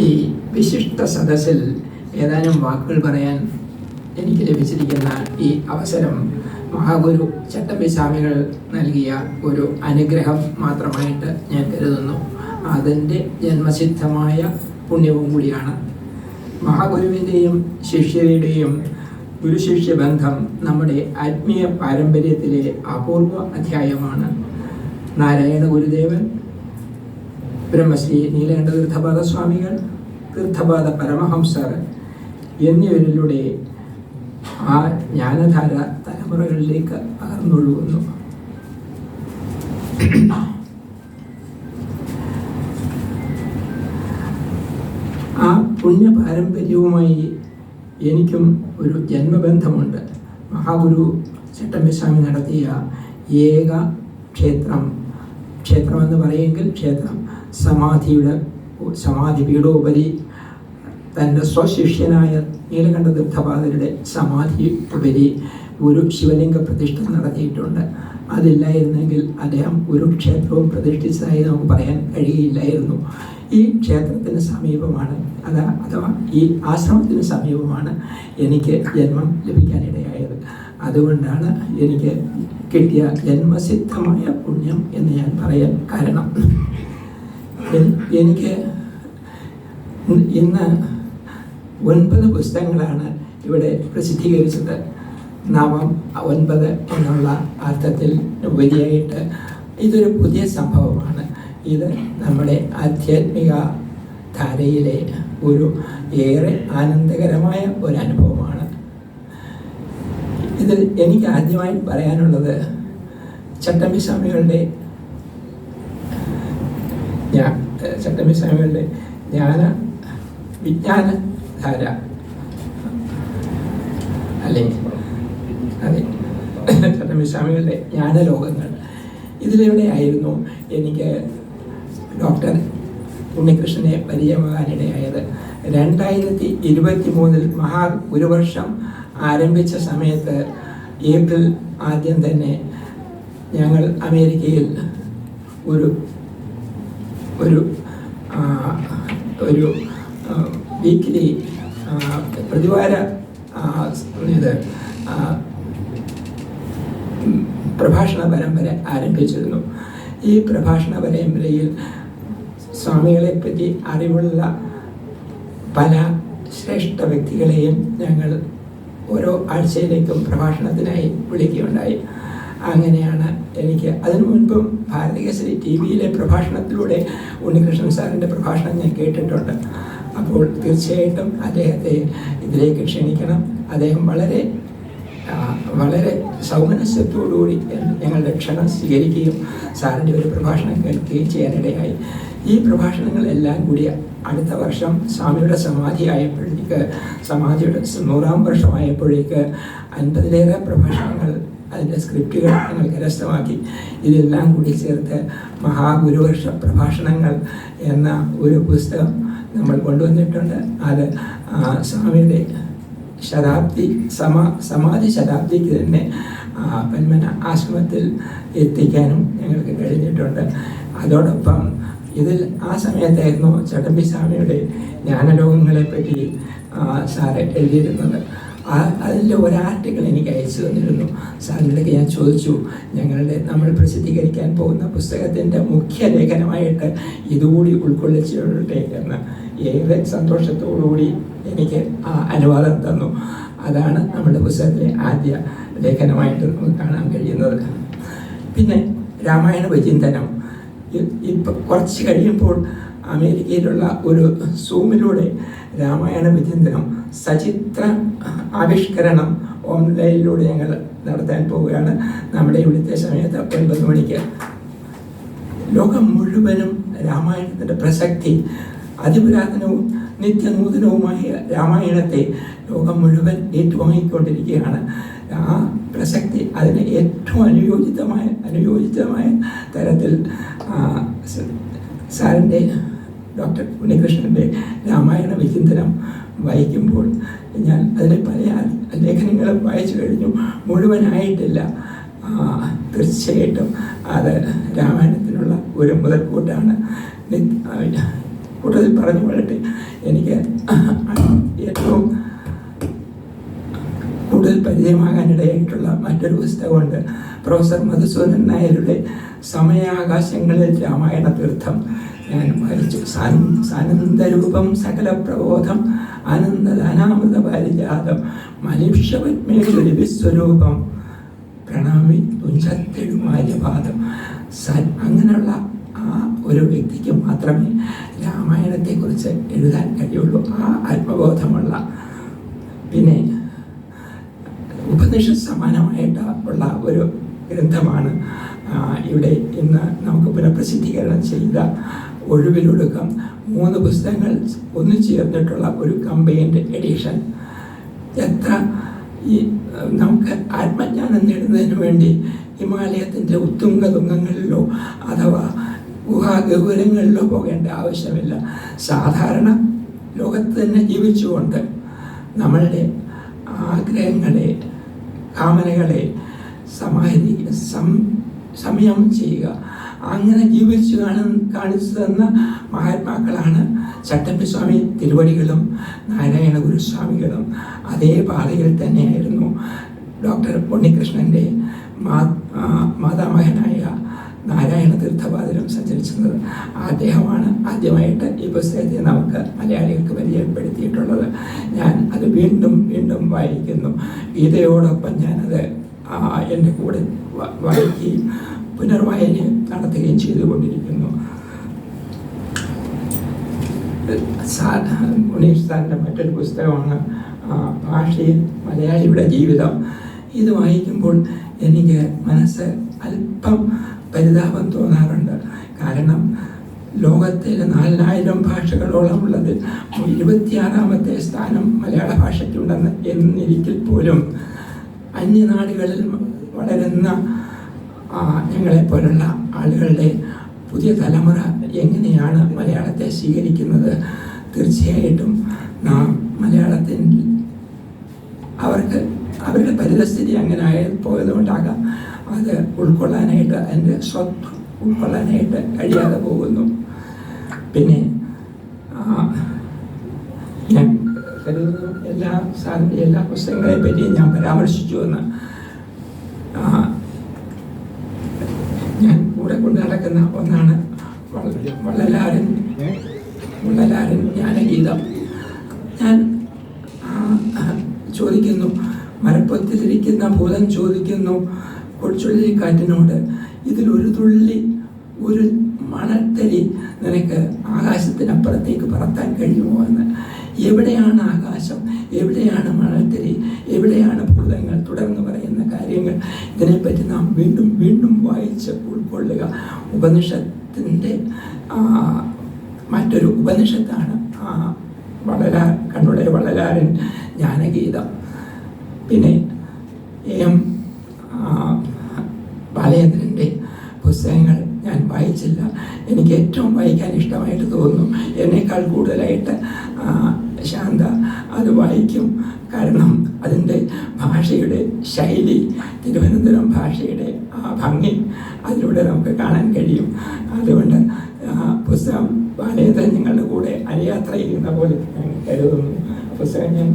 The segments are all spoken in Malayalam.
ഈ വിശിഷ്ട സദസ്സിൽ ഏതാനും വാക്കുകൾ പറയാൻ എനിക്ക് ലഭിച്ചിരിക്കുന്ന ഈ അവസരം മഹാഗുരു ചട്ടമ്പി സ്വാമികൾ നൽകിയ ഒരു അനുഗ്രഹം മാത്രമായിട്ട് ഞാൻ കരുതുന്നു. അതിൻ്റെ ജന്മസിദ്ധമായ പുണ്യവും കൂടിയാണ്. മഹാഗുരുവിൻ്റെയും ശിഷ്യരുടെയും ഗുരുശിഷ്യ ബന്ധം നമ്മുടെ ആത്മീയ പാരമ്പര്യത്തിലെ അപൂർവ അധ്യായമാണ്. നാരായണ ഗുരുദേവൻ, ബ്രഹ്മശ്രീ നീലകണ്ഠ തീർത്ഥപാദ സ്വാമികൾ, തീർത്ഥപാദ പരമഹംസർ എന്നിവരിലൂടെ ആ ജ്ഞാനധാര തലമുറകളിലേക്ക് പകർന്നൊഴുകുന്നു. ആ പുണ്യ പാരമ്പര്യവുമായി എനിക്കും ഒരു ജന്മബന്ധമുണ്ട്. മഹാഗുരു ചട്ടമ്പി സ്വാമി നടത്തിയ ഏക ക്ഷേത്രമെന്ന് പറയുമെങ്കിൽ ക്ഷേത്രം, സമാധി പീഠോപരി തൻ്റെ സ്വശിഷ്യനായ നീലകണ്ഠ തീർത്ഥപാദരുടെ സമാധി ഉപരി ഒരു ശിവലിംഗ പ്രതിഷ്ഠ നടത്തിയിട്ടുണ്ട്. അതില്ലായിരുന്നെങ്കിൽ അദ്ദേഹം ഒരു ക്ഷേത്രവും പ്രതിഷ്ഠിച്ചതായി നമുക്ക് പറയാൻ കഴിയില്ലായിരുന്നു. ഈ ക്ഷേത്രത്തിന് സമീപമാണ്, അഥവാ ഈ ആശ്രമത്തിന് സമീപമാണ് എനിക്ക് ജന്മം ലഭിക്കാനിടയായത്. അതുകൊണ്ടാണ് എനിക്ക് കിട്ടിയ ജന്മസിദ്ധമായ പുണ്യം എന്ന് ഞാൻ പറയാൻ കാരണം. എനിക്ക് ഇന്ന് 9 പുസ്തകങ്ങളാണ് ഇവിടെ പ്രസിദ്ധീകരിച്ചത്. നവം 9 എന്നുള്ള അർത്ഥത്തിൽ ഉപരിയായിട്ട് ഇതൊരു പുതിയ സംഭവമാണ്. ഇത് നമ്മുടെ ആധ്യാത്മിക ധാരയിലെ ഒരു ഏറെ ആനന്ദകരമായ ഒരു അനുഭവമാണ്. ഇതിൽ എനിക്ക് ആദ്യമായി പറയാനുള്ളത് ചട്ടമ്പി സ്വാമികളുടെ വിജ്ഞാനധാര അല്ലെങ്കിൽ ചട്ടമ്പി സ്വാമികളുടെ ജ്ഞാനലോകങ്ങൾ, ഇതിലൂടെ ആയിരുന്നു എനിക്ക് ഡോക്ടർ ഉണ്ണികൃഷ്ണനെ പരിചയമാകാനിടയായത്. 2023 മഹാഗുരുവർഷം ആരംഭിച്ച സമയത്ത് ഏപ്രിൽ ആദ്യം തന്നെ ഞങ്ങൾ അമേരിക്കയിൽ ഒരു വീക്കിലി പ്രതിവാര പ്രഭാഷണ പരമ്പര ആരംഭിച്ചിരുന്നു. ഈ പ്രഭാഷണ പരമ്പരയിൽ സ്വാമികളെപ്പറ്റി അറിവുള്ള പല ശ്രേഷ്ഠ വ്യക്തികളെയും ഞങ്ങൾ ഓരോ ആഴ്ചയിലേക്കും പ്രഭാഷണത്തിനായി വിളിക്കുകയുണ്ടായി. അങ്ങനെയാണ് എനിക്ക് അതിനു മുൻപും ഭാരതകേസരി TV-യിലെ പ്രഭാഷണത്തിലൂടെ ഉണ്ണികൃഷ്ണൻ സാറിൻ്റെ പ്രഭാഷണം ഞാൻ കേട്ടിട്ടുണ്ട്. അപ്പോൾ തീർച്ചയായിട്ടും അദ്ദേഹത്തെ ഇതിലേക്ക് ക്ഷണിക്കണം. അദ്ദേഹം വളരെ സൗമനസ്യത്തോടുകൂടി ഞങ്ങളുടെ ക്ഷണം സ്വീകരിക്കുകയും സാറിൻ്റെ ഒരു പ്രഭാഷണം കേൾക്കുകയും ചെയ്യാനിടയായി. ഈ പ്രഭാഷണങ്ങളെല്ലാം കൂടി അടുത്ത വർഷം സ്വാമിയുടെ സമാധിയുടെ 100-ാം വർഷമായപ്പോഴേക്ക് 50-ലേറെ പ്രഭാഷണങ്ങൾ, അതിൻ്റെ സ്ക്രിപ്റ്റുകൾ ഞങ്ങൾ കരസ്ഥമാക്കി. ഇതെല്ലാം കൂടി ചേർത്ത് മഹാഗുരുവർഷ പ്രഭാഷണങ്ങൾ എന്ന ഒരു പുസ്തകം നമ്മൾ കൊണ്ടുവന്നിട്ടുണ്ട്. അത് സ്വാമിയുടെ സമാധി ശതാബ്ദിക്ക് തന്നെ പന്മന ആശ്രമത്തിൽ എത്തിക്കാനും ഞങ്ങൾക്ക് കഴിഞ്ഞിട്ടുണ്ട്. അതോടൊപ്പം ഇതിൽ ആ സമയത്തായിരുന്നു ചട്ടമ്പി സ്വാമിയുടെ ജ്ഞാനലോകങ്ങളെപ്പറ്റി സാറ് എഴുതിയിരുന്നത്. അതിൻ്റെ ഒരു ആർട്ടിക്കിൾ എനിക്ക് അയച്ചു തന്നിരുന്നു. സാറിൻ്റെ ഞാൻ ചോദിച്ചു, നമ്മൾ പ്രസിദ്ധീകരിക്കാൻ പോകുന്ന പുസ്തകത്തിൻ്റെ മുഖ്യ ലേഖനമായിട്ട് ഇതുകൂടി ഉൾക്കൊള്ളിച്ചിട്ടെ എന്ന്. ഏറെ സന്തോഷത്തോടുകൂടി എനിക്ക് അനുവാദം തന്നു. അതാണ് നമ്മുടെ പുസ്തകത്തിലെ ആദ്യ ലേഖനമായിട്ട് നമുക്ക് കാണാൻ കഴിയുന്നത്. പിന്നെ രാമായണ വിചിന്തനം. ഇപ്പം കുറച്ച് കഴിയുമ്പോൾ അമേരിക്കയിലുള്ള ഒരു സൂമിലൂടെ രാമായണ വിചിന്തനം സചിത്ര ആവിഷ്കരണം ഓൺലൈനിലൂടെ ഞങ്ങൾ നടത്താൻ പോവുകയാണ്. നമ്മുടെ ഇവിടുത്തെ സമയത്ത് 9 മണിക്ക്. ലോകം മുഴുവനും രാമായണത്തിൻ്റെ പ്രസക്തി, അതിപുരാതനവും നിത്യനൂതനവുമായ രാമായണത്തെ ലോകം മുഴുവൻ ഏറ്റുവാങ്ങിക്കൊണ്ടിരിക്കുകയാണ്. ആ പ്രസക്തി, അതിന് ഏറ്റവും അനുയോജിതമായ തരത്തിൽ സാറിൻ്റെ ഡോക്ടർ ഉണ്ണികൃഷ്ണൻ്റെ രാമായണ വിചിന്തനം വായിക്കുമ്പോൾ ഞാൻ അതിലെ പല ലേഖനങ്ങളും വായിച്ചു കഴിഞ്ഞു, മുഴുവനായിട്ടില്ല. തീർച്ചയായിട്ടും അത് രാമായണത്തിനുള്ള ഒരു മുതൽക്കൂട്ടാണ്. കൂടുതൽ പറഞ്ഞു കൊള്ളട്ടെ. എനിക്ക് ഏറ്റവും കൂടുതൽ പരിചയമാകാനിടയായിട്ടുള്ള മറ്റൊരു പുസ്തകമുണ്ട്. പ്രൊഫസർ മധുസൂദൻ നായരുടെ സമയാകാശങ്ങളിൽ രാമായണ തീർത്ഥം ഞാൻ വായിച്ചു. സാനന്ദരൂപം സകല പ്രബോധം ആനന്ദദാനാമൃത പാരിജാതം മനുഷ്യപത്മേശ്വരി വിശ്വരൂപം പ്രണാമി തുഞ്ചത്തെഴുമാര്യപാദം. അങ്ങനെയുള്ള ആ ഒരു വ്യക്തിക്ക് മാത്രമേ രാമായണത്തെക്കുറിച്ച് എഴുതാൻ കഴിയുള്ളൂ. ആ ആത്മബോധമുള്ള, പിന്നെ ഉപനിഷത്ത് സമാനമായിട്ട് ഉള്ള ഒരു ഗ്രന്ഥമാണ് ഇവിടെ ഇന്ന് നമുക്ക് പുനഃപ്രസിദ്ധീകരണം ചെയ്ത ഒഴിവിലൊടുക്കം. 3 പുസ്തകങ്ങൾ ഒന്നിച്ചു ചേർന്നിട്ടുള്ള ഒരു കമ്പൈൻഡ് എഡിഷൻ. എത്ര ഈ നമുക്ക് ആത്മജ്ഞാനം നേടുന്നതിന് വേണ്ടി ഹിമാലയത്തിൻ്റെ ഉത്തുംഗതുംഗങ്ങളിലോ അഥവാ ഗുഹാഗഹുരങ്ങളിലോ പോകേണ്ട ആവശ്യമില്ല. സാധാരണ ലോകത്ത് തന്നെ ജീവിച്ചുകൊണ്ട് നമ്മളുടെ ആഗ്രഹങ്ങളെ, കാമനകളെ സംയമനം ചെയ്യുക, അങ്ങനെ ജീവിച്ചു കാണിച്ചു തന്ന മഹാത്മാക്കളാണ് ചട്ടമ്പിസ്വാമി തിരുവടികളും നാരായണ ഗുരുസ്വാമികളും. അതേ പാതയിൽ തന്നെയായിരുന്നു ഡോക്ടർ ഉണ്ണികൃഷ്ണൻ്റെ മാതാമഹനായ നാരായണ തീർത്ഥപാദരും സഞ്ചരിച്ചത്. അദ്ദേഹമാണ് ആദ്യമായിട്ട് ഈ പുസ്തകത്തെ നമുക്ക് മലയാളികൾക്ക് പരിചയപ്പെടുത്തിയിട്ടുള്ളത്. ഞാൻ അത് വീണ്ടും വീണ്ടും വായിക്കുന്നു. ഗീതയോടൊപ്പം ഞാനത് എൻ്റെ കൂടെ വായിക്കുകയും പുനർവായന നടത്തുകയും ചെയ്തുകൊണ്ടിരിക്കുന്നു. ഉണ്ണീഷ് സാറിൻ്റെ മറ്റൊരു പുസ്തകമാണ് ഭാഷയിൽ മലയാളിയുടെ ജീവിതം. ഇത് വായിക്കുമ്പോൾ എനിക്ക് മനസ്സ് അല്പം പരിതാപം തോന്നാറുണ്ട്. കാരണം ലോകത്തിലെ 4000 ഭാഷകളോളം ഉള്ളതിൽ 26ാമത്തെ സ്ഥാനം മലയാള ഭാഷയ്ക്കുണ്ടെന്ന് എന്നിരിക്കൽ പോലും അന്യനാടുകളിൽ വളരുന്ന ഞങ്ങളെപ്പോലുള്ള ആളുകളുടെ പുതിയ തലമുറ എങ്ങനെയാണ് മലയാളത്തെ സ്വീകരിക്കുന്നത്? തീർച്ചയായിട്ടും നാം മലയാളത്തിൽ അവരുടെ പരിതസ്ഥിതി അങ്ങനെ പോയതുകൊണ്ടാകാം അത് ഉൾക്കൊള്ളാനായിട്ട്, അതിൻ്റെ സ്വത്ത് ഉൾക്കൊള്ളാനായിട്ട് കഴിയാതെ പോകുന്നു. പിന്നെ ഞാൻ കരുതുന്നു എല്ലാ പുസ്തകങ്ങളെ പറ്റിയും ഞാൻ പരാമർശിച്ചു എന്ന്. ഞാൻ കൂടെ കൊണ്ട് നടക്കുന്ന ഒന്നാണ് വള്ളലാരൻ ജ്ഞാനഗീതം. ഞാൻ ചോദിക്കുന്നു, മരപ്പൊത്തിലിരിക്കുന്ന ഭൂതം ചോദിക്കുന്നു കൊച്ചുള്ളിക്കാറ്റിനോട്, ഇതിലൊരു തുള്ളി, ഒരു മണൽത്തരി നിനക്ക് ആകാശത്തിനപ്പുറത്തേക്ക് പറത്താൻ കഴിയുമോ എന്ന്. എവിടെയാണ് ആകാശം, എവിടെയാണ് മണൽത്തരി, എവിടെയാണ് ഭൂതങ്ങൾ? തുടർന്ന് പറയുന്ന കാര്യങ്ങൾ. ഇതിനെപ്പറ്റി നാം വീണ്ടും വീണ്ടും വായിച്ച് ഉൾക്കൊള്ളുക. ഉപനിഷത്തിൻ്റെ മറ്റൊരു ഉപനിഷത്താണ് കണ്ണുടെ വള്ളലാരൻ ജ്ഞാനഗീതം. പിന്നെ എം ബാലചന്ദ്രൻ്റെ പുസ്തകങ്ങൾ ഞാൻ വായിച്ചില്ല. എനിക്ക് ഏറ്റവും വായിക്കാൻ ഇഷ്ടമായിട്ട് തോന്നുന്നു. എന്നേക്കാൾ കൂടുതലായിട്ട് ശാന്ത അത് വായിക്കും. കാരണം അതിൻ്റെ ഭാഷയുടെ ശൈലി, തിരുവനന്തപുരം ഭാഷയുടെ ആ ഭംഗി അതിലൂടെ നമുക്ക് കാണാൻ കഴിയും. അതുകൊണ്ട് പുസ്തകം ബാലചന്ദ്രൻ നിങ്ങളുടെ കൂടെ അനുയാത്ര ചെയ്യുന്ന പോലെ ഞാൻ കരുതുന്നു. പുസ്തകം ഞാൻ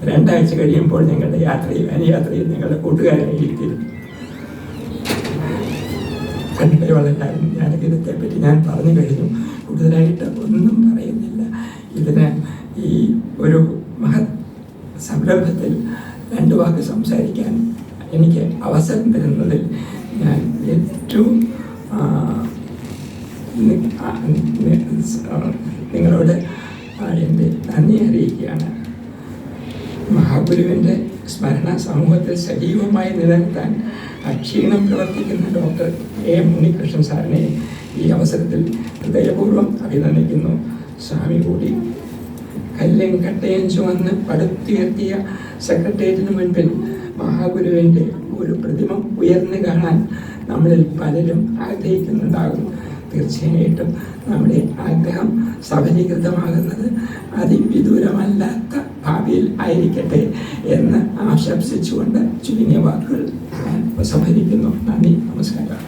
2 ആഴ്ച കഴിയുമ്പോൾ ഞങ്ങളുടെ അനുയാത്രയിൽ നിങ്ങളുടെ കൂട്ടുകാരായിരിക്കും. കണ്ണിൽ വളരാനും ജ്ഞാനഗീതത്തെ പറ്റി ഞാൻ പറഞ്ഞു കഴിഞ്ഞു. കൂടുതലായിട്ട് ഒന്നും പറയുന്നില്ല. ഇതിന് ഈ ഒരു മഹത് സംരംഭത്തിൽ 2 വാക്ക് സംസാരിക്കാൻ എനിക്ക് അവസരം തരുന്നതിൽ ഞാൻ ഏറ്റവും നിങ്ങളോട് എൻ്റെ നന്ദി അറിയിക്കുകയാണ്. മഹാഗുരുവിൻ്റെ സ്മരണ സമൂഹത്തിൽ സജീവമായി നിലനിർത്താൻ അക്ഷീണം പ്രവർത്തിക്കുന്ന ഡോക്ടർ എം ഉണ്ണികൃഷ്ണൻ സാറിനെ ഈ അവസരത്തിൽ ഹൃദയപൂർവ്വം അഭിനന്ദിക്കുന്നു. സ്വാമി കൂടി കല്ലും കട്ടയും ചുവന്ന് പടുത്തുയർത്തിയ സെക്രട്ടേറിയറ്റിന് മുൻപിൽ മഹാഗുരുവിൻ്റെ ഒരു പ്രതിമ ഉയർന്നു കാണാൻ നമ്മളിൽ പലരും ആഗ്രഹിക്കുന്നുണ്ടാകും. തീർച്ചയായിട്ടും നമ്മുടെ ആഗ്രഹം സഫലീകൃതമാകുന്നത് അതിവിദൂരമല്ലാത്ത ഭാവിയിൽ ആയിരിക്കട്ടെ എന്ന് ആശംസിച്ചുകൊണ്ട് ചുരുങ്ങിയ വാക്കുകൾ ഞാൻ ഉപസംഹരിക്കുന്നു. നന്ദി, നമസ്കാരം.